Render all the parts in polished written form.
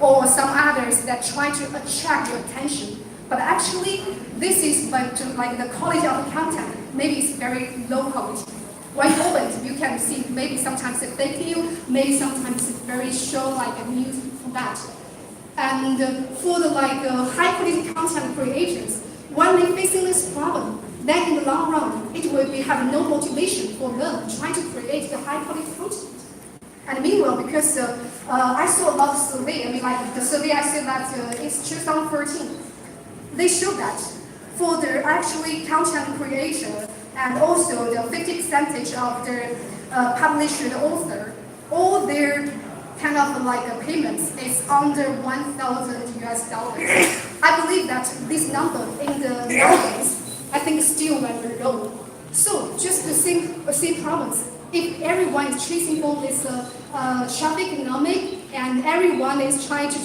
or some others that try to attract your attention. But actually, this is like the quality of the content. Maybe it's very low quality. When you open, you can see maybe sometimes it's fake news, maybe sometimes it's very show like a news for that. And for the high quality content creators, when they're facing this problem, then in the long run, it will have no motivation for them trying to create the high quality content. And meanwhile, because I saw a lot of survey, the survey I said that it's 2013, they show that for the actually content creator and also the 50% of the publisher, the author, all their kind of payments is under 1,000 US dollars. I believe that this number in the nowadays, I think still very low. So just the same problems. If everyone is chasing for this traffic economic and everyone is trying to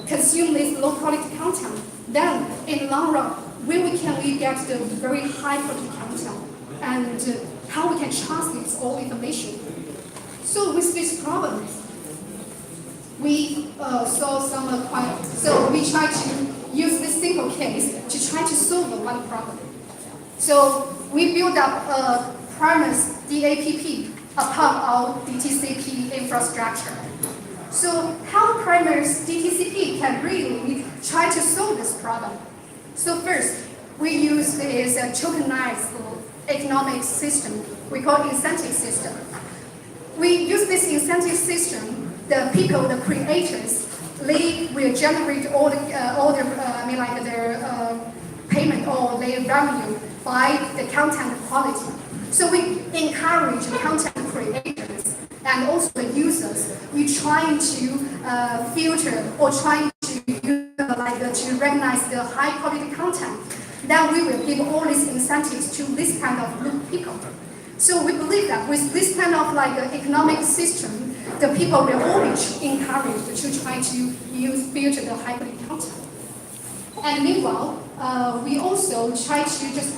consume this low quality content, then in the long run, where can we get the very high quality content and how we can trust this all information? So with this problem, we saw some so we try to use this simple case to try to solve one problem. So we built up a Primas DAPP upon our Dtcp infrastructure. So how Primas DTCP can really try to solve this problem? So first, we use this tokenized economic system. We call it incentive system. We use this incentive system. The people, the creators, they will generate all their payment or their revenue by the content quality. So we encourage content creators and also the users. We try to filter or trying to to recognize the high quality content. Then we will give all these incentives to this kind of people. So we believe that with this kind of economic system, the people will always encouraged to try to filter the high quality content. And meanwhile, we also try to just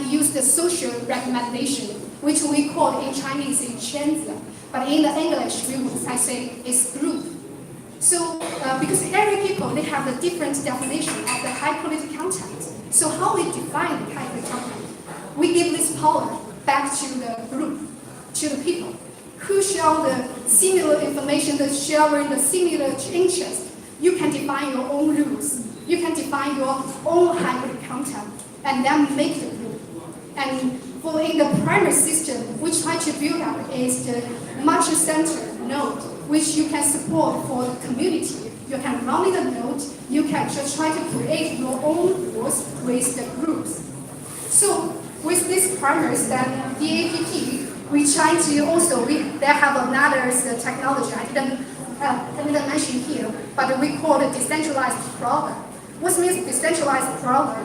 use the social recommendation, which we call in Chinese is 圈子, but in the English we would say it's group. So because every people they have a different definition of the high quality content. So how we define the high quality content? We give this power back to the group, to the people who share the similar information, the sharing the similar interests. You can define your own rules. You can define your own high quality content and then make the rule. And for in the primary system, we try to build up is the multi-center node, which you can support for the community. You can run the node. You can just try to create your own rules with the groups. So with this primaries, then DAPP, we try to also they have another technology I didn't mention here, but we call it decentralized crawler. What means decentralized crawler?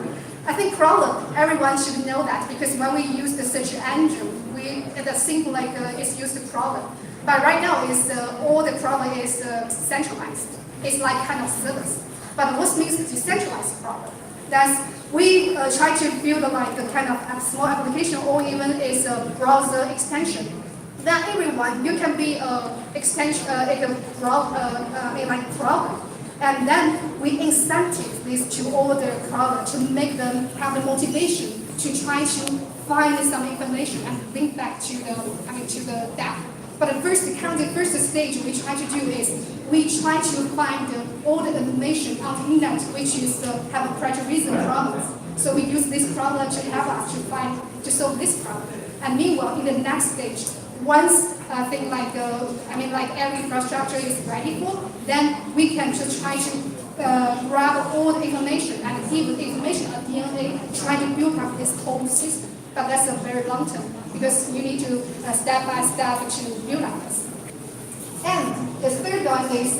I think crawler, everyone should know that because when we use the search engine, the simple it's used to crawler. But right now is all the crawler is centralized. It's like kind of service. But what means decentralized crawler? That's we try to build the kind of small application or even is a browser extension. Then everyone you can be extension crawler. And then we incentive this to all the crawler to make them have the motivation to try to find some information and link back to the data. But the first stage we try to do is we try to find all the information on the internet which is have a plagiarism problems. So we use this problem to help us to solve this problem. And meanwhile, in the next stage, once every infrastructure is ready for, then we can just try to grab all the information and give the information at DNA, try to build up this whole system. But that's a very long term because you need to step by step to build up this. And the third one is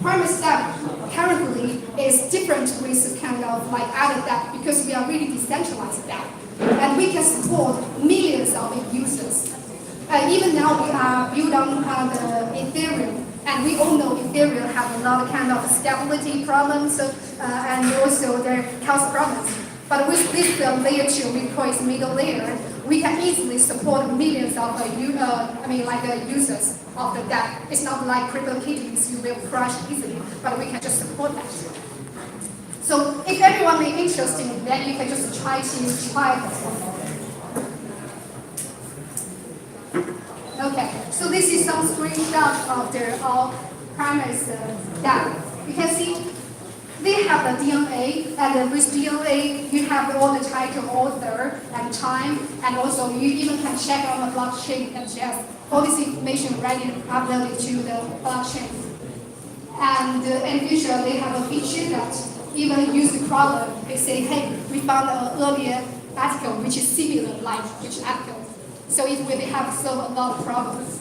primary step currently is different with kind of other data because we are really decentralized data. And we can support millions of users. Even now we are built on the Ethereum, and we all know Ethereum have a lot of kind of scalability problems and also their cost problems. But with this layer 2, we call it middle layer, we can easily support millions of users of the DAP. It's not like CryptoKitties, you will crash easily, but we can just support that. So if everyone is interested, then you can just try this one. Okay, so this is some screenshots of their Primas DAP. You can see they have the DNA, and with DNA, you have all the title, author, and time, and also you even can check on the blockchain and just all this information already uploaded to the blockchain. And in future, they have a feature that even use the crawler, they say, hey, we found an earlier article which is similar like which article. So it will have solved a lot of problems.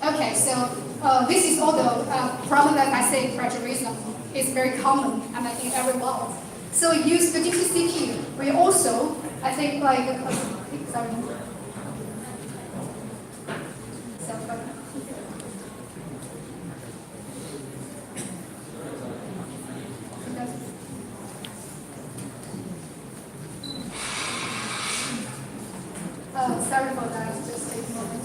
Okay, so this is all the problem that I say plagiarism is very common and I think everyone. So use the Dtcp. We also, I think like, sorry. Sorry for that, just take a moment.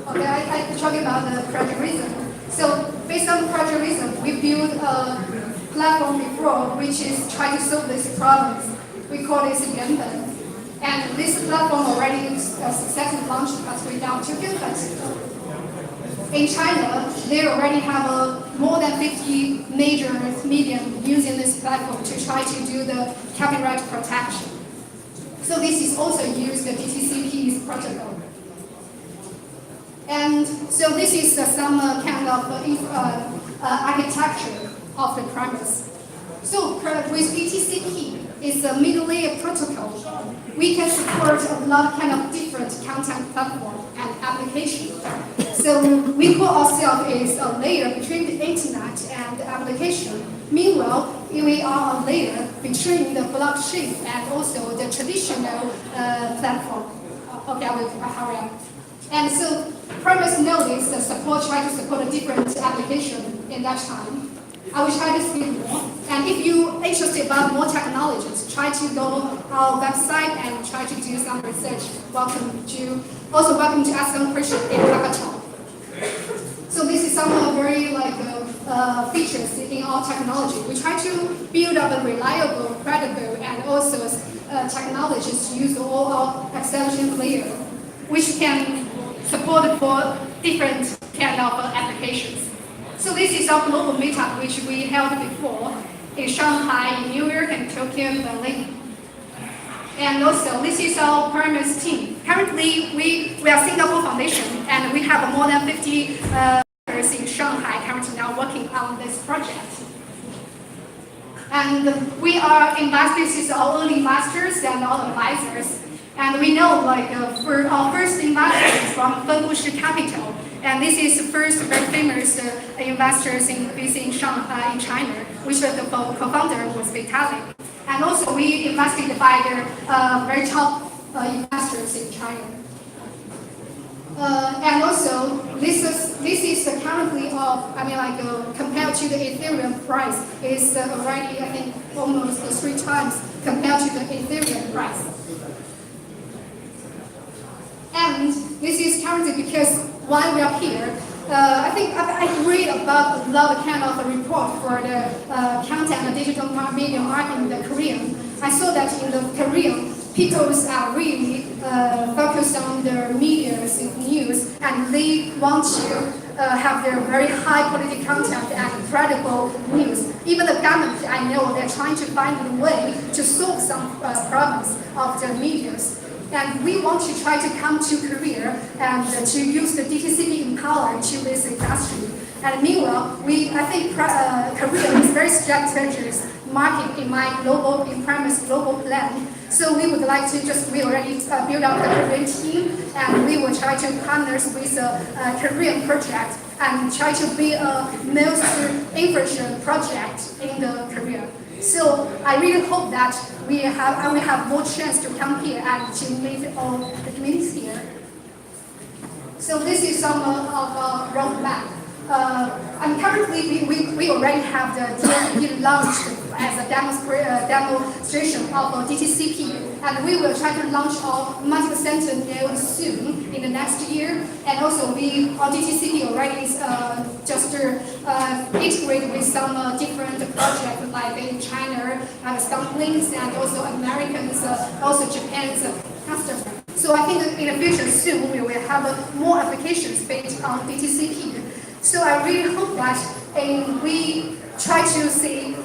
Okay, I'm talking about the plagiarism. So based on plagiarism, we built a platform before which is trying to solve these problems. We call this Yuanben. And this platform already successfully launched as we now took it, but in China, they already have more than 50 major media using this platform to try to do the copyright protection. So this is also used the Dtcp's protocol. And so this is some kind of architecture of the Primas. So with Dtcp, it's a middle layer protocol. We can support a lot of kind of different content platform and application. So we call ourselves as a layer between the internet and the application. Meanwhile, we are a layer between the blockchain and also the traditional platform. Okay, I will hurry up. And so Primas noticed the try to support a different application in that time. I will try to speak more. And if you're interested about more technologies, try to go on our website and try to do some research. Welcome to ask some questions in hackathon. So this is some very features in our technology. We try to build up a reliable, credible, and also technologies to use all our acceleration layer, which can support for different kind of applications. So this is our global meetup, which we held before in Shanghai, in New York, and Tokyo, and Berlin. And also, this is our Primas team. Currently, we are Singapore Foundation, and we have more than 50 members in Shanghai currently now working on this project. And we are investors, this is our early investors and all advisors. And we know for our first investors from Fenbush Capital. And this is the first very famous investors based in Shanghai, in China, which the co-founder was Vitalik. And also we invested by the very top investors in China. And also this is currently compared to the Ethereum price is already I think almost 3 times compared to the Ethereum price. And this is currently because while we are here, I think I read about a lot of kind of a report for the content and digital media marketing in the Korean. I saw that in the Korean, people are really focused on their media's news, and they want to have their very high quality content and credible news. Even the government, I know, they're trying to find a way to solve some problems of their medias. And we want to try to come to Korea and to use the Dtcp in power to this industry. And meanwhile, I think Korea is very strict measures market in Primas global plan. So we would like to we already build up the Korean team, and we will try to partner with a Korean project and try to be a most influential project in the Korea. So I really hope that I will have more chance to come here and to meet all the communities here. So this is some of our roadmap. and currently we already have the DTCP launched as a demonstration of DTCP, and we will try to launch our multi-center node soon in the next year. And also we on DTCP already just integrate with some different projects like in China and some links, and also Americans, also Japan's customers. So I think in the future soon we will have more applications based on DTCP. So I really hope that we try to see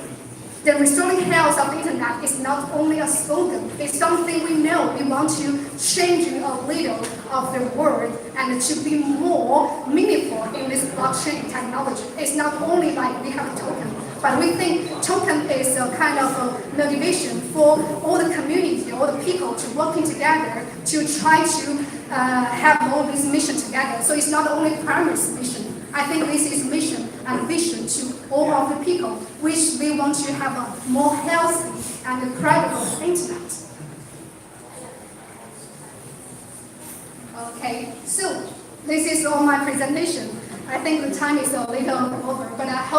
the restoring health of the internet is not only a slogan, it's something we know we want to change a little of the world and to be more meaningful in this blockchain technology. It's not only like we have a token, but we think token is a kind of a motivation for all the community, all the people to working together to try to have all this mission together. So it's not only Primas mission. I think this is mission and vision to all of the people, which we want to have a more healthy and credible internet. Okay, so this is all my presentation. I think the time is a little over, but I hope